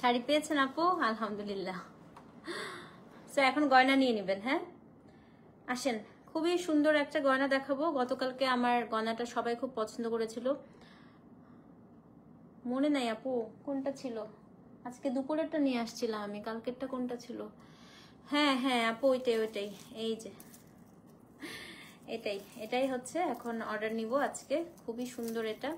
শাড়ি পেয়েছেন আপু? আলহামদুলিল্লাহ। তো এখন গয়না নিয়ে নেবেন। হ্যাঁ আসেন, খুবই সুন্দর একটা গয়না দেখাবো। গতকালকে আমার গয়নাটা সবাই খুব পছন্দ করেছিল। মনে নাই আপু কোনটা ছিল, আজকে দুপুরেরটা নিয়ে আসছিলাম আমি, কালকেরটা কোনটা ছিল? হ্যাঁ হ্যাঁ আপু ওইটাই ওইটাই, এই যে এটাই হচ্ছে এখন অর্ডার নিব আজকে। খুবই সুন্দর এটা।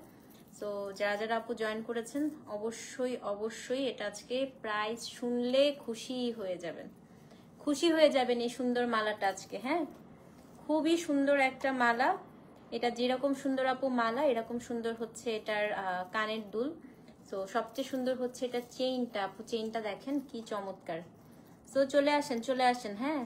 তো যারা যারা আপু জয়েন করেছেন অবশ্যই অবশ্যই এটা আজকে প্রাইস শুনলে খুশি হয়ে যাবেন, খুশি হয়ে যাবেন এই সুন্দর মালাটা আজকে। হ্যাঁ খুবই সুন্দর একটা মালা এটা, যেরকম সুন্দর আপু মালা এরকম সুন্দর হচ্ছে এটার কানের দুল। তো সবচেয়ে সুন্দর হচ্ছে এটা চেইনটা, আপু চেইনটা দেখেন কি চমৎকার। তো চলে আসেন। হ্যাঁ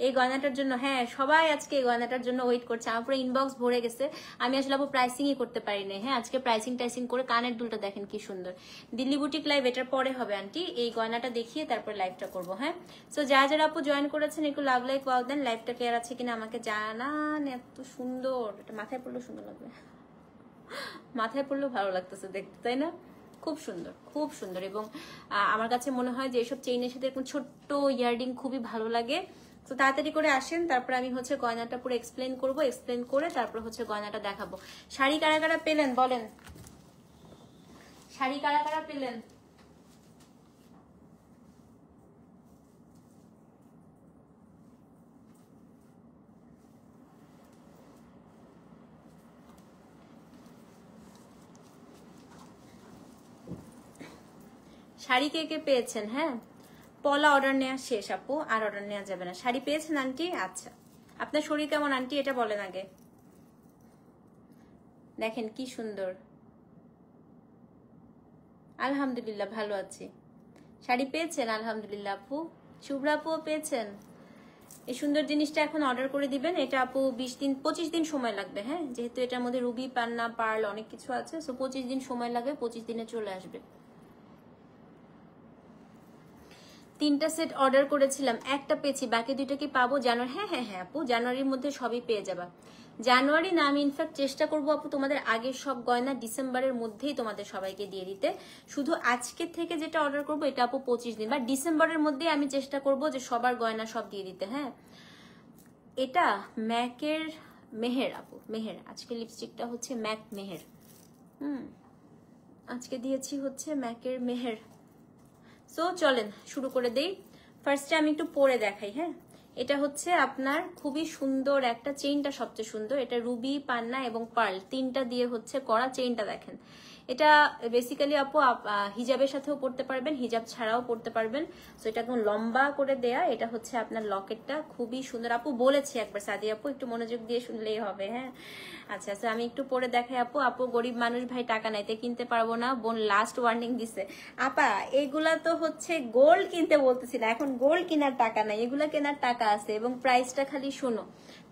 এই গয়নাটার জন্য, হ্যাঁ সবাই আজকে এই গয়নাটার জন্য ওয়েট করছে। আমার পুরো ইনবক্স ভরে গেছে। আমি আসলে আপু প্রাইসিংই করতে পারিনি। হ্যাঁ আজকে প্রাইসিং করে কানের দুলটা দেখেন কি সুন্দর। দিল্লি বুটিক লাইভ এটার পরে হবে আন্টি, এই গয়নাটা দেখিয়ে তারপর লাইভটা করবো। হ্যাঁ সো যারা যারা আপু জয়েন করেছেন একটু লাভ লাইক ওয়াও দেন, লাইভটা ক্লিয়ার আছে কিনা আমাকে জানান। এত সুন্দর, এটা মাথায় পড়লেও সুন্দর লাগবে, মাথায় পড়লেও ভালো লাগতেছে দেখতে, তাই না? খুব সুন্দর খুব সুন্দর। এবং আমার কাছে মনে হয় যে এইসব চেইনের সাথে এরকম ছোট্ট ইয়াররিং খুবই ভালো লাগে। তো তাড়াতাড়ি করে আসেন, তারপর আমি হচ্ছে গয়নাটা পুরো এক্সপ্লেন করবো, এক্সপ্লেন করে তারপর হচ্ছে গয়নাটা দেখাবো। শাড়ি কারা কারা পেলেন বলেন, শাড়ি কারা কারা পেলেন? শাড়ি কে কে পেয়েছেন? হ্যাঁ পলা অর্ডার নেওয়া শেষ আপু, আর অর্ডার নেওয়া যাবে না। শাড়ি পেয়েছেন আন্টি? আচ্ছা আপনার শরীর কেমন আন্টি এটা বলেন আগে। দেখেন কি সুন্দর, আলহামদুলিল্লাহ ভালো আছি। শাড়ি পেয়েছেন? আলহামদুলিল্লাহ আপু। শুভ্রা আপুও পেয়েছেন? এই সুন্দর জিনিসটা এখন অর্ডার করে দিবেন। এটা আপু 20-25 দিন সময় লাগবে। হ্যাঁ যেহেতু এটার মধ্যে রুবি পান্না পার্ল অনেক কিছু আছে, সো 25 দিন সময় লাগবে, 25 দিনে চলে আসবে। 3টা সেট অর্ডার করেছিলাম, একটা পেয়েছি, বাকি 2টা কি পাবো জানুয়ারি? হ্যাঁ হ্যাঁ হ্যাঁ আপু জানুয়ারির মধ্যে সবই পেয়ে যাবা। জানুয়ারি না, আমি ইনফ্যাক্ট চেষ্টা করবো আপু তোমাদের আগের সব গয়না ডিসেম্বরের মধ্যেই তোমাদের সবাইকে দিয়ে দিতে। শুধু আজকে থেকে যেটা অর্ডার করবো এটা আপু 25 দিন বা ডিসেম্বরের মধ্যে আমি চেষ্টা করবো যে সবার গয়না সব দিয়ে দিতে। হ্যাঁ এটা ম্যাকের মেহের আপু, মেহের। আজকে লিপস্টিকটা হচ্ছে ম্যাক মেহের। আজকে দিয়েছি হচ্ছে ম্যাকের মেহের। সো চলেন শুরু করে দেই। ফার্স্টে আমি একটু পরে দেখাই। হ্যাঁ এটা হচ্ছে আপনার খুবই সুন্দর একটা চেইনটা, সবচেয়ে সুন্দর। এটা রুবি পান্না এবং পার্ল 3টা দিয়ে হচ্ছে করা চেইনটা দেখেন। এটা বেসিক্যালি আপু হিজাবের সাথেও পড়তে পারবেন, হিজাব ছাড়াও পড়তে পারবেন। তো এটা একদম লম্বা করে দেয়া। এটা হচ্ছে আপনার লকেটটা খুবই সুন্দর। আপু বলেছি একবার, সাদি আপু একটু মনোযোগ দিয়ে শুনলেই হবে। হ্যাঁ আচ্ছা তো আমি একটু পরে দেখাই আপু। আপু গরিব মানুষ ভাই, টাকা নাইতে কিনতে পারবো না। বোন লাস্ট ওয়ার্নিং দিছে। আপা এগুলা তো হচ্ছে গোল্ড কিনতে বলতেছি না, এখন গোল্ড কেনার টাকা নাই, এগুলা কেনার টাকা আছে। এবং প্রাইসটা খালি শোনো,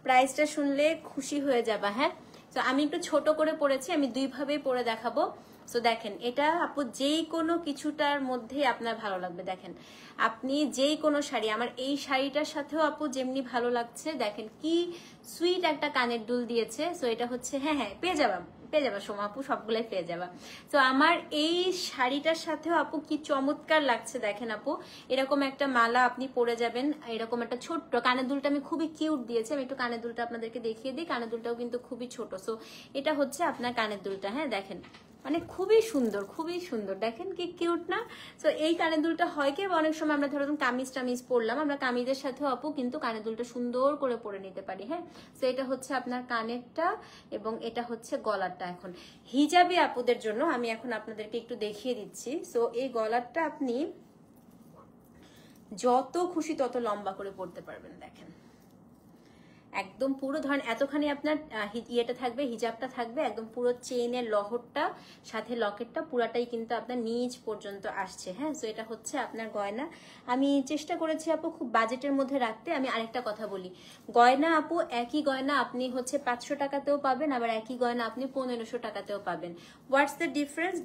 প্রাইসটা শুনলে খুশি হয়ে যাবা। হ্যাঁ তো আমি একটু ছোট করে পড়েছি, আমি 2 ভাবেই পরে দেখাবো। তো দেখেন এটা আপু যেই কোনো কিছুটার মধ্যে আপনার ভালো লাগবে। দেখেন আপনি যেই কোনো শাড়ি, আমার এই শাড়িটার সাথেও আপু যেমনি ভালো লাগছে, দেখেন কি সুইট একটা কানের দুল দিয়েছে। সো এটা হচ্ছে হ্যাঁ হ্যাঁ পেয়ে যাবা সোমা আপু, সবগুলাই পেয়ে যাবা। তো আমার এই শাড়িটার সাথেও আপু কি চমৎকার লাগছে দেখেন আপু। এরকম একটা মালা আপনি পরে যাবেন, এরকম একটা ছোট্ট কানের দুলটা আমি খুবই কিউট দিয়েছি। আমি একটু কানের দুলটা আপনাদেরকে দেখিয়ে দিই। কানের দুলটাও কিন্তু খুবই ছোট। সো এটা হচ্ছে আপনার কানের দুলটা। হ্যাঁ দেখেন মানে খুবই সুন্দর, দেখেন কি কিউট না? তো এই কানের দুলটা হয় কি অনেক সময় আমরা ধরুন কামিজ টামিজ পরলাম, আমরা কামিজের সাথেও আপু কিন্তু কানের দুলটা সুন্দর করে পরে নিতে পারি। হ্যাঁ তো এটা হচ্ছে আপনার কানেরটা এবং এটা হচ্ছে গলারটা। এখন হিজাবি আপুদের জন্য আমি এখন আপনাদেরকে একটু দেখিয়ে দিচ্ছি। সো এই গলারটা আপনি যত খুশি তত লম্বা করে পরতে পারবেন। দেখেন একদম পুরো ধরেন এতখানি আপনার ইয়েটা থাকবে, হিজাবটা থাকবে, একদম পুরো চেইনের লহরটা সাথে লকেটটা পুরাটাই কিন্তু আপনার নিচ পর্যন্ত আসছে। হ্যাঁ তো এটা হচ্ছে আপনার গয়না। আমি চেষ্টা করেছি আপু খুব বাজেটের মধ্যে রাখতে। আমি আরেকটা কথা বলি, গয়না আপু একই গয়না আপনি হচ্ছে 500 টাকাতেও পাবেন, আবার একই গয়না আপনি 1500 টাকাতেও পাবেন। What's the difference?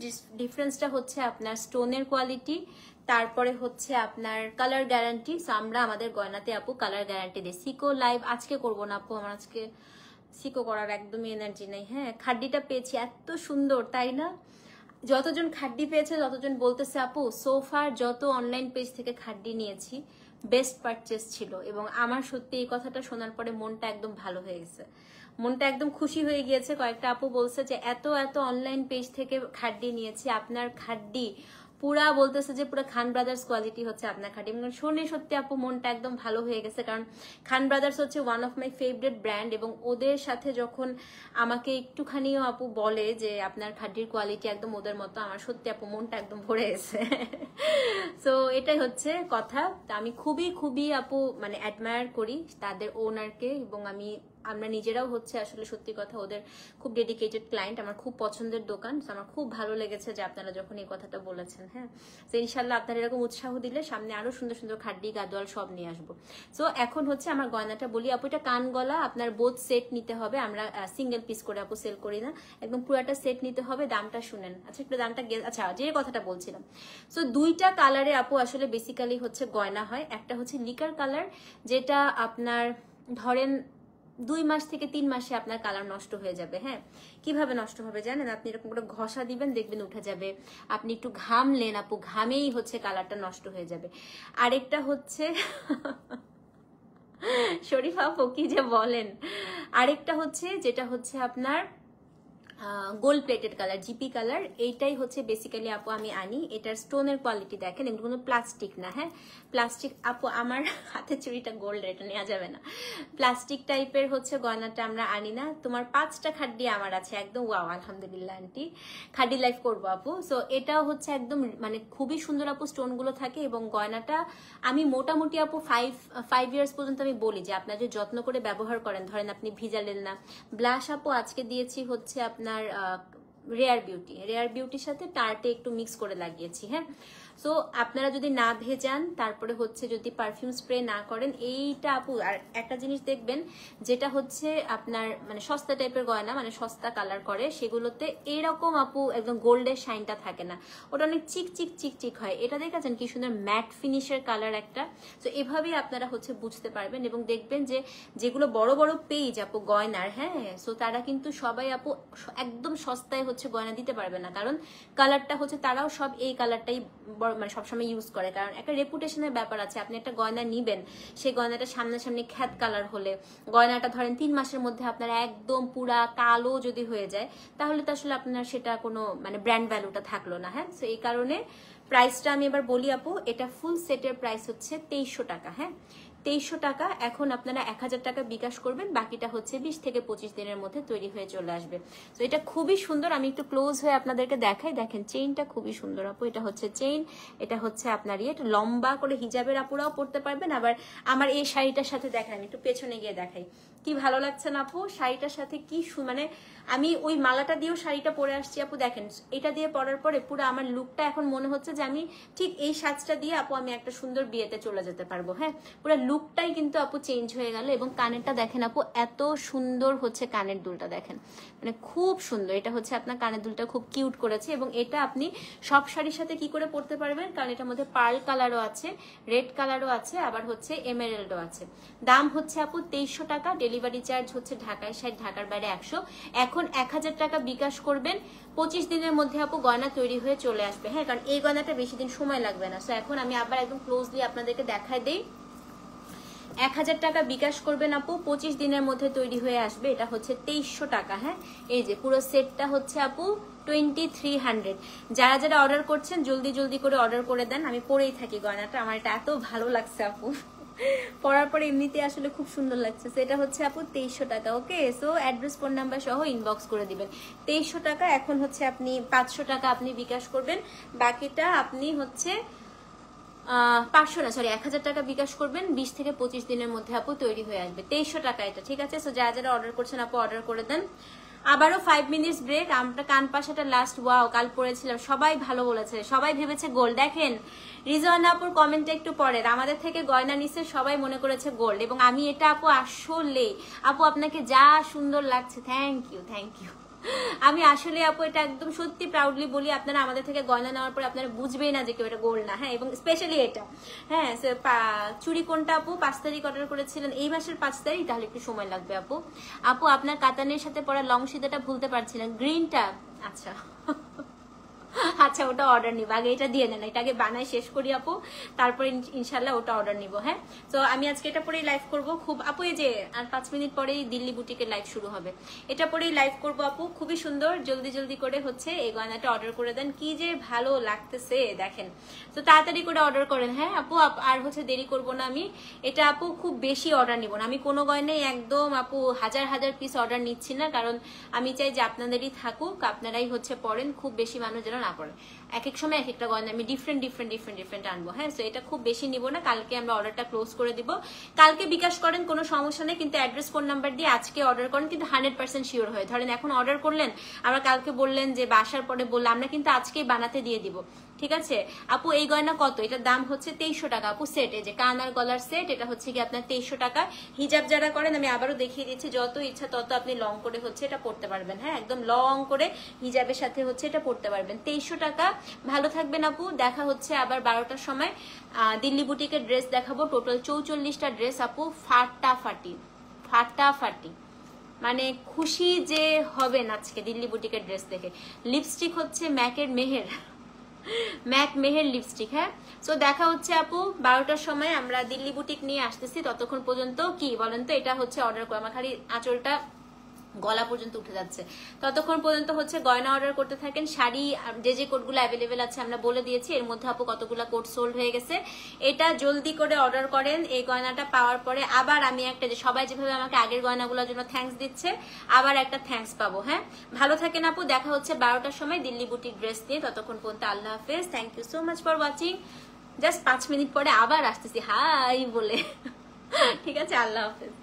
ডিফারেন্সটা হচ্ছে আপনার স্টোনের কোয়ালিটি, তারপরে হচ্ছে আপনার কালার গ্যারান্টি। আমরা আমাদের গয়নাতে আপু কালার গ্যারান্টি দিই। সিকো লাইভ আজকে করবো না আপু, আমার আজকে সিকো করার একদমই এনার্জি নেই। হ্যাঁ খাড্ডিটা পেয়েছি এত সুন্দর, তাই না? যতজন খাড্ডি পেয়েছে ততজন বলতেছে আপু সোফার যত অনলাইন পেজ থেকে খাড্ডি নিয়েছি বেস্ট পারচেস ছিল, এবং আমার সত্যি এই কথাটা শোনার পরে মনটা একদম ভালো হয়ে গেছে, মনটা একদম খুশি হয়ে গিয়েছে। কয়েকটা আপু বলছে যে এত এত অনলাইন পেজ থেকে খাড্ডি নিয়েছি, আপনার খাড্ডি পুরা বলতেছে যে পুরো খান ব্রাদার্স কোয়ালিটি হচ্ছে আপনার খাড্ডি। শুনে সত্যি আপু মনটা একদম ভালো হয়ে গেছে, কারণ খান ব্রাদার্স হচ্ছে one of my favourite brand, এবং ওদের সাথে যখন আমাকে একটুখানিও আপু বলে যে আপনার খাড্ডির কোয়ালিটি একদম ওদের মতো, আমার সত্যি আপু মনটা একদম ভরে গেছে। সো এটাই হচ্ছে কথা। আমি খুবই খুবই আপু মানে অ্যাডমায়ার করি তাদের ওনারকে, এবং আমরা নিজেরাও হচ্ছে আসলে সত্যি কথা ওদের খুব ডেডিকেটেড ক্লায়েন্ট, আমার খুব পছন্দের দোকান। আমার খুব ভালো লেগেছে যে আপনারা যখন এই কথাটা বলেছেন। হ্যাঁ, তো ইনশাল্লাহ আপনারা এরকম উৎসাহ দিলে সামনে আরো সুন্দর সুন্দর খাড্ডি গাদোয়াল সব নিয়ে আসবো। সো এখন হচ্ছে আমার গয়নাটা বলি আপু, এটা কান গলা আপনার বোথ সেট নিতে হবে, আমরা সিঙ্গেল পিস করে আপু সেল করি না, একদম পুরাটা সেট নিতে হবে। দামটা শুনেন, আচ্ছা একটু দামটা, আচ্ছা যে কথাটা বলছিলাম, সো দুইটা কালারে আপু আসলে বেসিক্যালি হচ্ছে গয়না হয়। একটা হচ্ছে লিকার কালার, যেটা আপনার ধরেন 2 মাস থেকে 3 মাসে আপনার কালার নষ্ট হয়ে যাবে। হ্যাঁ, কিভাবে নষ্ট হবে জানেন? আপনি এরকম করে ঘষা দিবেন, দেখবেন উঠে যাবে। আপনি একটু ঘামলেন আপু, ঘামেই হচ্ছে কালারটা নষ্ট হয়ে যাবে। আরেকটা হচ্ছে শরীফ আপু কি যে বলেন, আরেকটা হচ্ছে যেটা হচ্ছে আপনার gold plated colour, GP colour, এইটাই হচ্ছে বেসিক্যালি আপু আমি আনি। এটার স্টোনের কোয়ালিটি দেখেন, এগুলো কোনো প্লাস্টিক না। হ্যাঁ, প্লাস্টিক আপু আমার হাতে চুড়িটা গোল্ড, এটা নেওয়া যাবে না। প্লাস্টিক টাইপের হচ্ছে গয়নাটা আমরা আনি না। তোমার 5টা খাড্ডি আমার আছে একদম, ওয়াও আলহামদুলিল্লাহ আন্টি, খাড্ডি লাইফ করবো আপু। সো এটাও হচ্ছে একদম মানে খুবই সুন্দর আপু, স্টোনগুলো থাকে, এবং গয়নাটা আমি মোটামুটি আপু 5 ইয়ার্স পর্যন্ত আমি বলি যে আপনার যে যত্ন করে ব্যবহার করেন, ধরেন আপনি ভিজালেন না। ব্লাশ আপু আজকে দিয়েছি হচ্ছে আপনার রেয়ার বিউটির সাথে টার্টে একটু মিক্স করে লাগিয়েছি। হ্যাঁ, সো আপনারা যদি না ভেজান, তারপরে হচ্ছে যদি পারফিউম স্প্রে না করেন, এইটা আপু। আর একটা জিনিস দেখবেন, যেটা হচ্ছে আপনার মানে সস্তা টাইপের গয়না, মানে সস্তা কালার করে, সেগুলোতে এরকম আপু একদম গোল্ডের শাইনটা থাকে না, ওটা অনেক চিক চিক চিক চিক হয়। এটা দেখেছেন কি সুন্দর ম্যাট ফিনিশের কালার একটা। তো এভাবেই আপনারা হচ্ছে বুঝতে পারবেন, এবং দেখবেন যে যেগুলো বড় বড় পেজ আপু গয়নার, হ্যাঁ, সো তারা কিন্তু সবাই আপু একদম সস্তায় হচ্ছে গয়না দিতে পারবে না, কারণ কালারটা হচ্ছে তারাও সব এই কালারটাই মানে সবসময় ইউজ করে। কারণ একটা রেপুটেশনের ব্যাপার আছে, আপনি একটা গয়না নিবেন, সেই গয়নাটা সামনাসামনি খ্যাত কালার হলে, গয়নাটা ধরেন 3 মাসের মধ্যে আপনার একদম পুরা কালো যদি হয়ে যায়, তাহলে তো আসলে আপনার সেটা কোনো মানে ব্র্যান্ড ভ্যালুটা থাকলো না। হ্যাঁ, তো এই কারণে প্রাইসটা আমি এবার বলি আপু, এটা ফুল সেটের প্রাইস হচ্ছে 2300 টাকা। হ্যাঁ, 2300 টাকা। এখন আপনারা 1000 টাকা বিকাশ করবেন, বাকিটা হচ্ছে 20 থেকে 25 দিনের মধ্যে তৈরি হয়ে চলে আসবে। তো এটা খুবই সুন্দর, আমি একটু ক্লোজ হয়ে আপনাদেরকে দেখাই। দেখেন চেইনটা খুবই সুন্দর আপু, এটা হচ্ছে চেইন, এটা হচ্ছে আপনার এটা লম্বা করে হিজাবের আপুরাও পরতে পারবেন। আবার আমার এই শাড়িটার সাথে দেখেন, আমি একটু পেছনে গিয়ে দেখাই, কি ভালো লাগছে না আপু শাড়িটার সাথে, কি মানে আমি ওই মালাটা দিয়েও শাড়িটা পরে আসছি আপু। দেখেন এটা দিয়ে পরার পরে পুরো আমার লুকটা এখন মনে হচ্ছে যে আমি ঠিক এই সাজটা দিয়ে আপু আমি একটা সুন্দর বিয়েতে চলে যেতে পারবো। হ্যাঁ, পুরো লুকটাই কিন্তু আপু চেঞ্জ হয়ে গেল। এবং কানেরটা দেখেন আপু, এত সুন্দর হচ্ছে কানের দুলটা, দেখেন মানে খুব সুন্দর। এটা হচ্ছে আপনার কানের দুলটা খুব কিউট করেছে, এবং এটা আপনি সব শাড়ির সাথে কি করে পরতে পারবেন, কারণ এটার মধ্যে পার্ল কালারও আছে, রেড কালারও আছে, আবার হচ্ছে এমেরাল্ডও আছে। দাম হচ্ছে আপু 2300 টাকা, ডেলিভারি চার্জ হচ্ছে ঢাকায় 60, ঢাকার বাইরে 100। এখন 1000 টাকা বিকাশ করবেন, 25 দিনের মধ্যে আপু গয়না তৈরি হয়ে চলে আসবে। হ্যাঁ, কারণ এই গয়নাটা বেশি দিন সময় লাগবে না। সো এখন আমি আবার একদম ক্লোজলি আপনাদেরকে দেখাই দেই। 1000 টাকা বিকাশ করবেন আপু, 25 দিনের মধ্যে তৈরি হয়ে আসবে। এটা হচ্ছে 2300 টাকা। হ্যাঁ, এই যে পুরো সেটটা হচ্ছে আপু 2300। যারা যারা অর্ডার করছেন জলদি জলদি করে অর্ডার করে দেন, আমি পরেই থাকি গয়নাটা, আমার এটা এত ভালো লাগছে আপু, পরার পরে এমনিতে আসলে খুব সুন্দর লাগছে। সেটা হচ্ছে আপু 2300 টাকা। ওকে, সো অ্যাড্রেস ফোন নাম্বার সহ ইনবক্স করে দিবেন। 2300 টাকা। এখন হচ্ছে আপনি 500 টাকা আপনি বিকাশ করবেন, বাকিটা আপনি হচ্ছে 500 না সরি 1000 টাকা বিকাশ করবেন, 20 থেকে 25 দিনের মধ্যে আপু তৈরি হয়ে আসবে। 2300 টাকা এটা, ঠিক আছে? সো যারা যারা অর্ডার করছেন আপু অর্ডার করে দেন। আবারও 5 মিনিটস ব্রেক। আমরা কান পাশাটা লাস্ট, ওয়াও কাল পড়েছিলাম, সবাই ভালো বলেছে, সবাই ভেবেছে গোল্ড। দেখেন রিজওয়ানা আপুর কমেন্টটা একটু পরের, আমাদের থেকে গয়না নিচ্ছে সবাই মনে করেছে গোল্ড, এবং আমি এটা আপু আসলে আপু আপনাকে যা সুন্দর লাগছে, থ্যাংক ইউ থ্যাংক ইউ। আমি আসলে আপু এটা একদম সত্যি প্রাউডলি বলি, আপনারা আমাদের থেকে গয়না নেওয়ার পরে আপনারা বুঝবেই না যে কেউ এটা গোল্ড না। হ্যাঁ, এবং স্পেশালি এটা, হ্যাঁ চুরি কোনটা আপু 5 তারিখ অর্ডার করেছিলেন, এই মাসের 5 তারিখ, তাহলে একটু সময় লাগবে আপু। আপু আপনার কাতানের সাথে পরা লং সিদাটা ভুলতে পারছিলেন, গ্রিনটা, আচ্ছা আচ্ছা ওটা অর্ডার নিব, আগে এটা দিয়ে নেন, এটা আগে বানাই শেষ করি আপু, তারপরে ইনশাল্লাহ ওটা অর্ডার নিব। হ্যাঁ, তো আমি আজকে এটা পরেই লাইভ করব। খুব আপু এই যে আর 5 মিনিট পরেই দিল্লি বুটিকের লাইভ শুরু হবে, এটা পরেই লাইভ করব আপু। খুবই সুন্দর, জলদি জলদি করে হচ্ছে এই গয়নাটা অর্ডার করে দেন, কি যে ভালো লাগতেছে দেখেন। তো তাড়াতাড়ি করে অর্ডার করেন। হ্যাঁ আপু, আর হচ্ছে দেরি করব না আমি। এটা আপু খুব বেশি অর্ডার নিব না, আমি কোনো গয়নাই একদম আপু হাজার হাজার পিস অর্ডার নিচ্ছি না, কারণ আমি চাই যে আপনাদেরই থাকুক, আপনারাই হচ্ছে পড়েন, খুব বেশি মানুষ যেন না পড়ে। এক এক সময় এক একটা গয়না আমি ডিফারেন্ট আনবো। হ্যাঁ, সো এটা খুব বেশি নিব না, কালকে আমরা অর্ডারটা ক্লোজ করে দিব। কালকে বিকাশ করেন, কোনো সমস্যা নেই, কিন্তু অ্যাড্রেস ফোন নাম্বার দিয়ে আজকে অর্ডার করেন, কিন্তু 100% শিওর হয়ে। ধরেন এখন অর্ডার করলেন, আমরা কালকে বললেন যে বাসার পরে বললাম, আমরা কিন্তু আজকেই বানাতে দিয়ে দিব, ঠিক আছে আপু। এই গয়না কত? এটার দাম হচ্ছে 2300 টাকা আপু সেট। এই যে কান আর গলার সেট, এটা হচ্ছে কি আপনার 2300 টাকা। হিজাব যারা করেন, আমি আবারও দেখিয়ে দিচ্ছি, যত ইচ্ছা তত আপনি লং করে হচ্ছে এটা পড়তে পারবেন। হ্যাঁ, একদম লং করে হিজাবের সাথে হচ্ছে এটা পড়তে পারবেন। 2300 টাকা। ভালো থাকবেন আপু, দেখা হচ্ছে আবার 12টার সময়। দিল্লি বুটিকের ড্রেস দেখাবো, টোটাল 44টা ড্রেস আপু, ফাটাফাটি, মানে খুশি যে হবেন আজকে দিল্লি বুটিকের ড্রেস দেখে। লিপস্টিক হচ্ছে ম্যাকের মেহের, ম্যাক মেহের লিপস্টিক। হ্যাঁ, সো দেখা হচ্ছে আপু 12টার সময়, আমরা দিল্লি বুটিক নিয়ে আসতেছি। ততক্ষণ পর্যন্ত কি বলেন তো, এটা হচ্ছে অর্ডার করা, আমার খালি আঁচলটা গলা পর্যন্ত উঠে যাচ্ছে। ততক্ষণ পর্যন্ত হচ্ছে গয়না অর্ডার করতে থাকেন। শাড়ি যে যে কোডগুলো অ্যাভেলেবেল আছে আমরা বলে দিয়েছি, এর মধ্যে আপু কতগুলো কোড সোল্ড হয়ে গেছে। এটা জলদি করে অর্ডার করেন। এই গয়নাটা পাওয়ার পরে আবার আমি একটা, যে সবাই যেভাবে আমাকে আগের গয়নাগুলোর জন্য থ্যাঙ্কস দিচ্ছে, আবার একটা থ্যাঙ্কস পাবো। হ্যাঁ, ভালো থাকেন আপু, দেখা হচ্ছে 12টার সময় দিল্লি বুটিক ড্রেস নিয়ে। ততক্ষণ পর্যন্ত আল্লাহ হাফেজ, thank you so much for watching. Just 5 minute পরে আবার আসতেছি হাই বলে, ঠিক আছে, আল্লাহ হাফেজ।